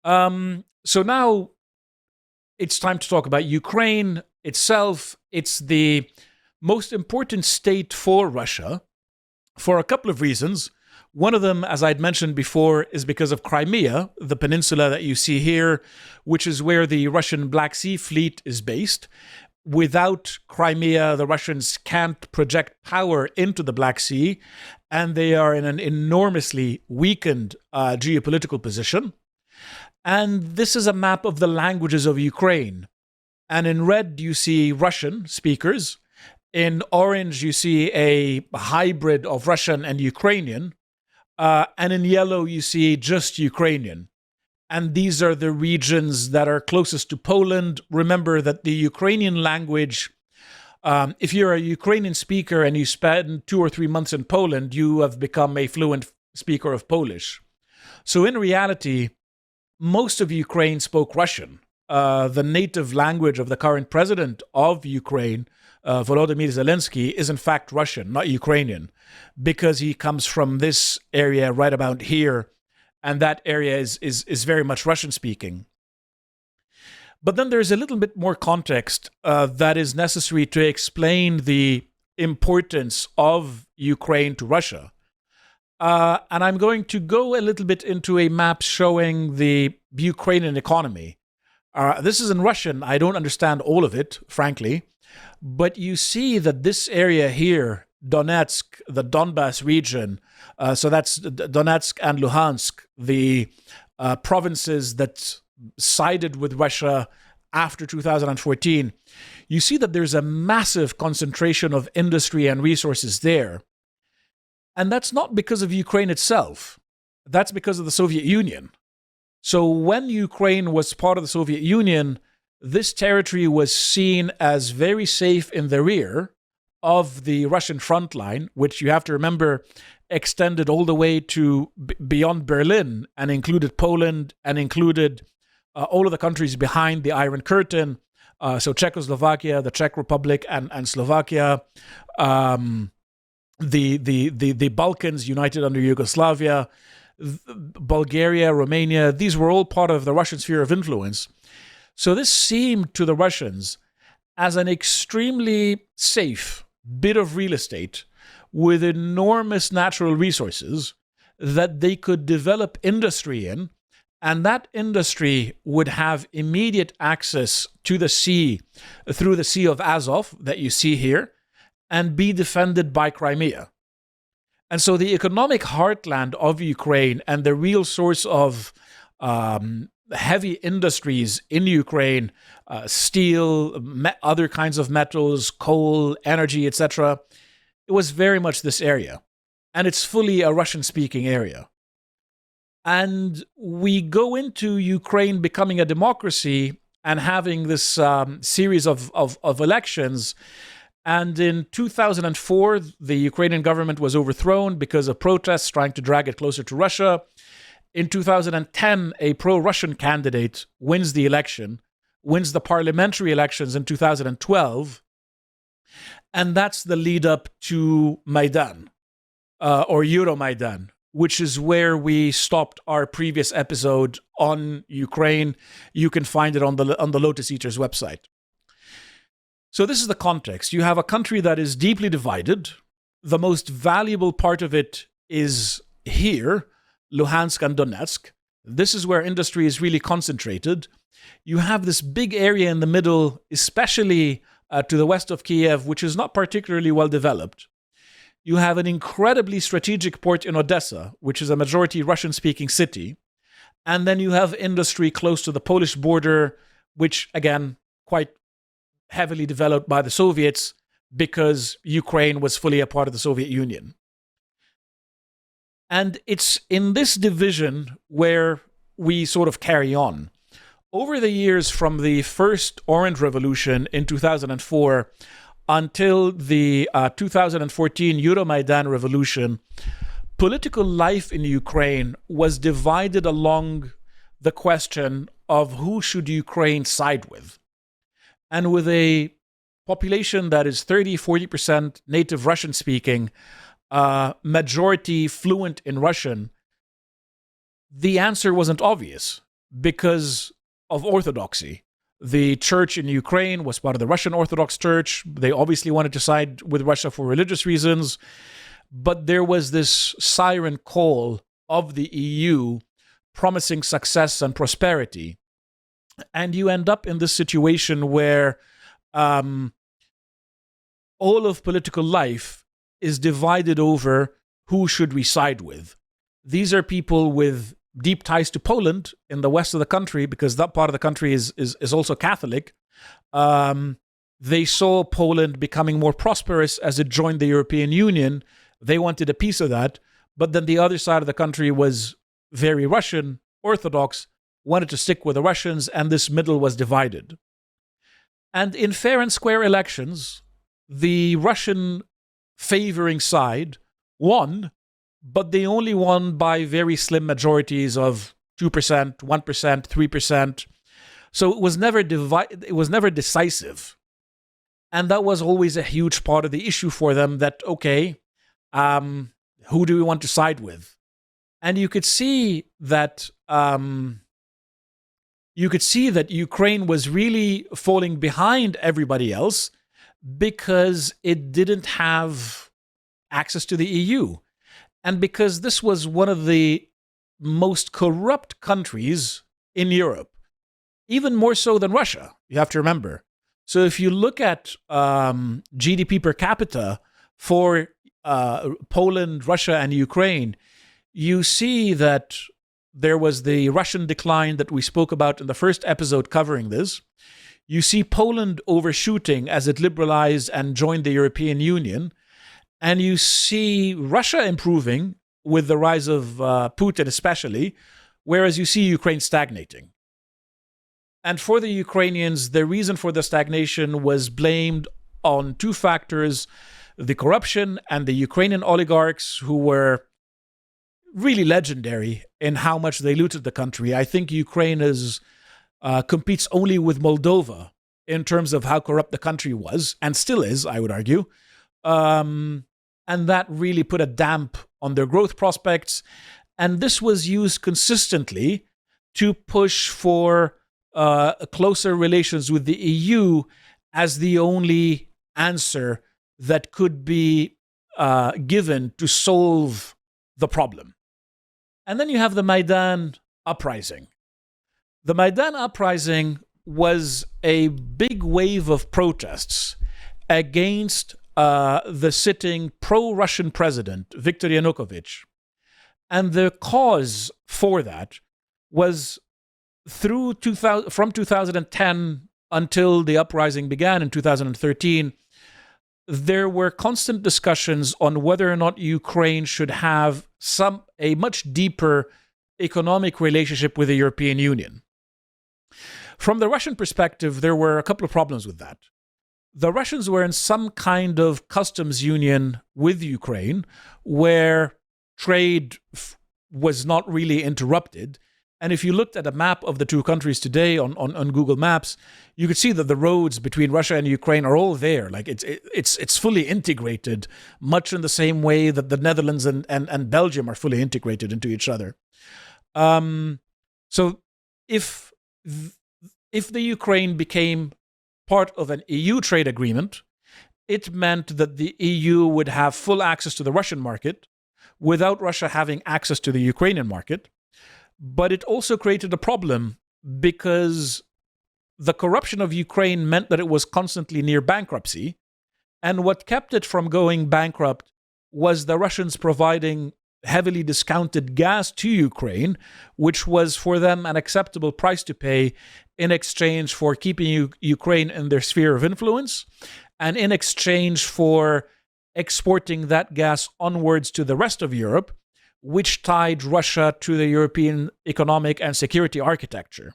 So now it's time to talk about Ukraine itself. It's the most important state for Russia for a couple of reasons. One of them, as I'd mentioned before, is because of Crimea, the peninsula that you see here, which is where the Russian Black Sea Fleet is based. Without Crimea, the Russians can't project power into the Black Sea, and they are in an enormously weakened geopolitical position. And this is a map of the languages of Ukraine. And in red, you see Russian speakers. In orange, you see a hybrid of Russian and Ukrainian. And in yellow, you see just Ukrainian. And these are the regions that are closest to Poland. Remember that the Ukrainian language, if you're a Ukrainian speaker and you spend 2 or 3 months in Poland, you have become a fluent speaker of Polish. So in reality, most of Ukraine spoke Russian. The native language of the current president of Ukraine, Volodymyr Zelensky, is in fact Russian, not Ukrainian, because he comes from this area right about here, and that area is very much Russian-speaking. But then there's a little bit more context that is necessary to explain the importance of Ukraine to Russia. And I'm going to go a little bit into a map showing the Ukrainian economy. This is in Russian. I don't understand all of it, frankly. But you see that this area here, Donetsk, the Donbas region, so that's Donetsk and Luhansk, the provinces that sided with Russia after 2014, you see that there's a massive concentration of industry and resources there. And that's not because of Ukraine itself. That's because of the Soviet Union. So when Ukraine was part of the Soviet Union, this territory was seen as very safe in the rear of the Russian front line, which you have to remember extended all the way to beyond Berlin and included Poland and included all of the countries behind the Iron Curtain. So Czechoslovakia, the Czech Republic, and Slovakia, the Balkans united under Yugoslavia, Bulgaria, Romania. These were all part of the Russian sphere of influence. So this seemed to the Russians as an extremely safe bit of real estate with enormous natural resources that they could develop industry in, and that industry would have immediate access to the sea through the Sea of Azov that you see here, and be defended by Crimea. And so the economic heartland of Ukraine and the real source of heavy industries in Ukraine, steel, other kinds of metals, coal, energy, etc., it was very much this area. And it's fully a Russian-speaking area. And we go into Ukraine becoming a democracy and having this series of elections. And in 2004, the Ukrainian government was overthrown because of protests trying to drag it closer to Russia. In 2010, a pro-Russian candidate wins the election, wins the parliamentary elections in 2012, and that's the lead up to Maidan, or Euromaidan, which is where we stopped our previous episode on Ukraine. You can find it on the Lotus Eaters website. So this is the context. You have a country that is deeply divided. The most valuable part of it is here, Luhansk and Donetsk. This is where industry is really concentrated. You have this big area in the middle, especially to the west of Kiev, which is not particularly well developed. You have an incredibly strategic port in Odessa, which is a majority Russian-speaking city. And then you have industry close to the Polish border, which, again, quite heavily developed by the Soviets because Ukraine was fully a part of the Soviet Union. And it's in this division where we sort of carry on. Over the years, from the first Orange Revolution in 2004 until the 2014 Euromaidan Revolution, political life in Ukraine was divided along the question of who should Ukraine side with. And with a population that is 30-40% native Russian-speaking, majority fluent in Russian, the answer wasn't obvious because of orthodoxy. The church in Ukraine was part of the Russian Orthodox Church. They obviously wanted to side with Russia for religious reasons. But there was this siren call of the EU promising success and prosperity. And you end up in this situation where all of political life is divided over who should we side with. These are people with deep ties to Poland in the west of the country, because that part of the country is also Catholic. They saw Poland becoming more prosperous as it joined the European Union. They wanted a piece of that. But then the other side of the country was very Russian, Orthodox, wanted to stick with the Russians, and this middle was divided. And in fair and square elections, the Russian favoring side won, but they only won by very slim majorities of 2%, 1%, 3%. So it was never it was never decisive. And that was always a huge part of the issue for them, that, okay, who do we want to side with? And you could see that Ukraine was really falling behind everybody else because it didn't have access to the EU. And because this was one of the most corrupt countries in Europe, even more so than Russia, you have to remember. So if you look at GDP per capita for Poland, Russia, and Ukraine, you see that there was the Russian decline that we spoke about in the first episode covering this. You see Poland overshooting as it liberalized and joined the European Union. And you see Russia improving with the rise of Putin especially, whereas you see Ukraine stagnating. And for the Ukrainians, the reason for the stagnation was blamed on two factors: the corruption and the Ukrainian oligarchs, who were really legendary in how much they looted the country. I think Ukraine competes only with Moldova in terms of how corrupt the country was, and still is, I would argue. And that really put a damp on their growth prospects. And this was used consistently to push for closer relations with the EU as the only answer that could be given to solve the problem. And then you have the Maidan uprising. The Maidan uprising was a big wave of protests against the sitting pro-Russian president, Viktor Yanukovych. And the cause for that was from 2010 until the uprising began in 2013, there were constant discussions on whether or not Ukraine should have a much deeper economic relationship with the European Union. From the Russian perspective, there were a couple of problems with that. The Russians were in some kind of customs union with Ukraine where trade was not really interrupted. And if you looked at a map of the two countries today on Google Maps, you could see that the roads between Russia and Ukraine are all there. Like it's fully integrated, much in the same way that the Netherlands and Belgium are fully integrated into each other. So if the Ukraine became part of an EU trade agreement, it meant that the EU would have full access to the Russian market without Russia having access to the Ukrainian market. But it also created a problem because the corruption of Ukraine meant that it was constantly near bankruptcy. And what kept it from going bankrupt was the Russians providing heavily discounted gas to Ukraine, which was for them an acceptable price to pay in exchange for keeping Ukraine in their sphere of influence, and in exchange for exporting that gas onwards to the rest of Europe, which tied Russia to the European economic and security architecture.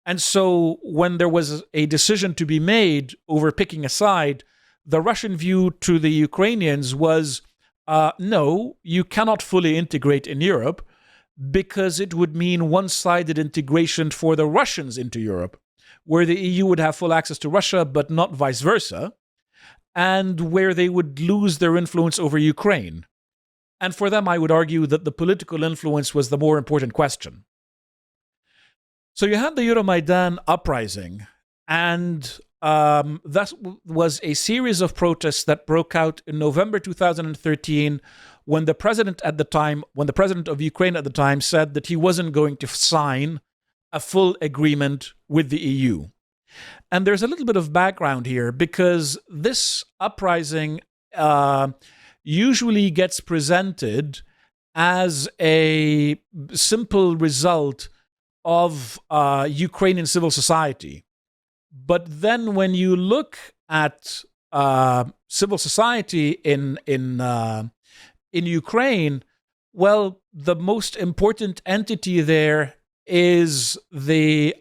And so when there was a decision to be made over picking a side, the Russian view to the Ukrainians was, no, you cannot fully integrate in Europe because it would mean one-sided integration for the Russians into Europe, where the EU would have full access to Russia, but not vice versa, and where they would lose their influence over Ukraine. And for them, I would argue that the political influence was the more important question. So you had the Euromaidan uprising, and that was a series of protests that broke out in November 2013 when the president of Ukraine at the time said that he wasn't going to sign a full agreement with the EU. And there's a little bit of background here because this uprising usually gets presented as a simple result of Ukrainian civil society. But then when you look at civil society in Ukraine, well, the most important entity there is the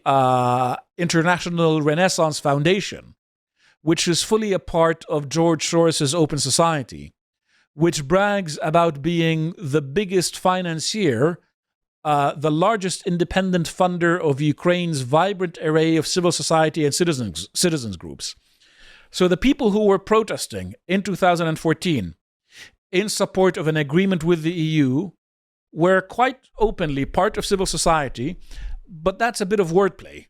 International Renaissance Foundation, which is fully a part of George Soros's Open Society, which brags about being the biggest financier, the largest independent funder of Ukraine's vibrant array of civil society and citizens groups. So the people who were protesting in 2014 in support of an agreement with the EU were quite openly part of civil society, but that's a bit of wordplay,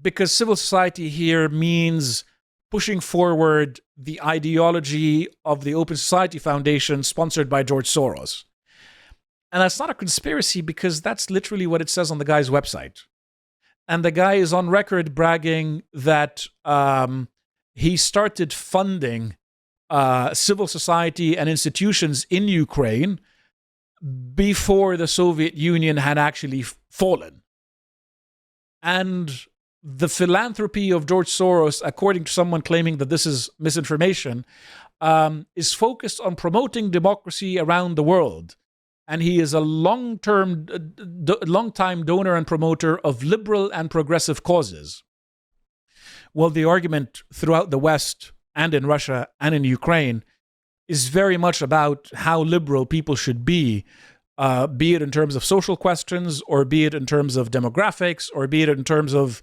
because civil society here means pushing forward the ideology of the Open Society Foundation sponsored by George Soros. And that's not a conspiracy because that's literally what it says on the guy's website. And the guy is on record bragging that he started funding civil society and institutions in Ukraine before the Soviet Union had actually fallen. And the philanthropy of George Soros, according to someone claiming that this is misinformation, is focused on promoting democracy around the world. And he is a long-time donor and promoter of liberal and progressive causes. Well, the argument throughout the West and in Russia and in Ukraine is very much about how liberal people should be it in terms of social questions, or be it in terms of demographics, or be it in terms of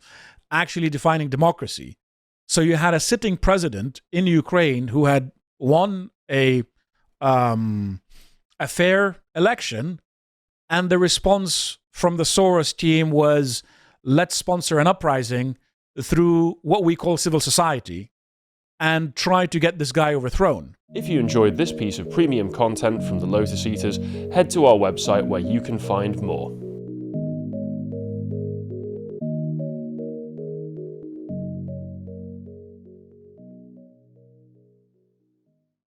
actually defining democracy. So you had a sitting president in Ukraine who had won a fair election, and the response from the Soros team was, let's sponsor an uprising through what we call civil society and try to get this guy overthrown. If you enjoyed this piece of premium content from the Lotus Eaters, head to our website where you can find more.